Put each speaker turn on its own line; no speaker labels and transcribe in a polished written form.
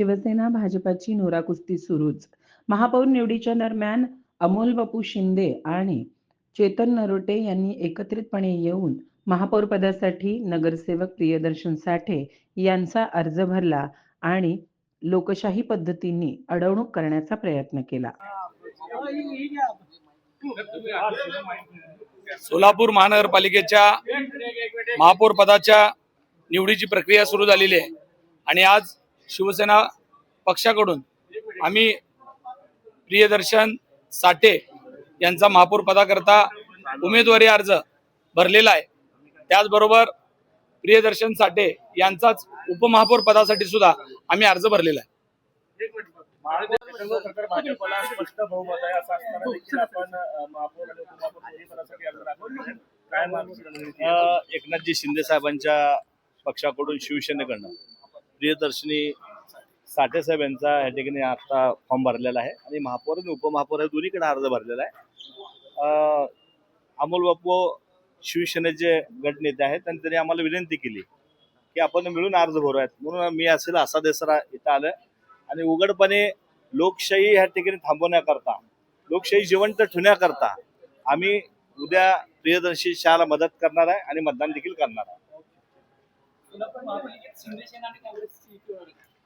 शिवसेना भाजपाची नोरा कुस्ती सुरूच. महापौर निवडीच्या दरम्यान अमोल बापू शिंदे आणि चेतन नरोटे यांनी एकत्रितपणे येऊन महापौर पदासाठी नगरसेवक प्रियदर्शन साठे यांचा अर्ज भरला आणि लोकशाही पद्धतीने अडवणूक करण्याचा प्रयत्न केला.
सोलापूर महानगरपालिकेच्या महापौर पदाच्या निवडीची प्रक्रिया सुरू झालेली आहे आणि आज शिवसेना पक्षाकडून आम्ही प्रियदर्शन साठे यांचा महापौर पदाकरता उमेदवारी अर्ज भरलेला आहे। त्याचबरोबर प्रियदर्शन साठे यांचाच उपमहापौर पदासाठी सुद्धा आम्ही अर्ज भरलेला आहे।
भाजपला स्पष्ट बहुमत आहे असं असताना देखील आपण महापौर आणि उपमहापौर दोन्ही पदासाठी अर्ज दाखवले। काय मागणी?
एकनाथजी शिंदे साहेबांच्या पक्षाकडून शिवसेनेकडनं प्रियदर्शनी साठे साहेब यांचा या ठिकाणी आता फॉर्म भरलेला आहे आणि महापौर आणि उपमहापौर दोन्हीकडे अर्ज भरलेला आहे। अमोल बापू शिवसेनेचे गटनेते आहेत आणि त्यांनी आम्हाला विनंती केली की आपण मिळून अर्ज भरूयात, म्हणून मी असेल असा देसरा इथं आलं आणि उघडपणे लोकशाही ह्या ठिकाणी थांबवण्याकरता, लोकशाही जिवंत ठेवण्याकरता आम्ही उद्या प्रियदर्शी शहाला मदत करणार आहे आणि मतदान देखील करणार आहे।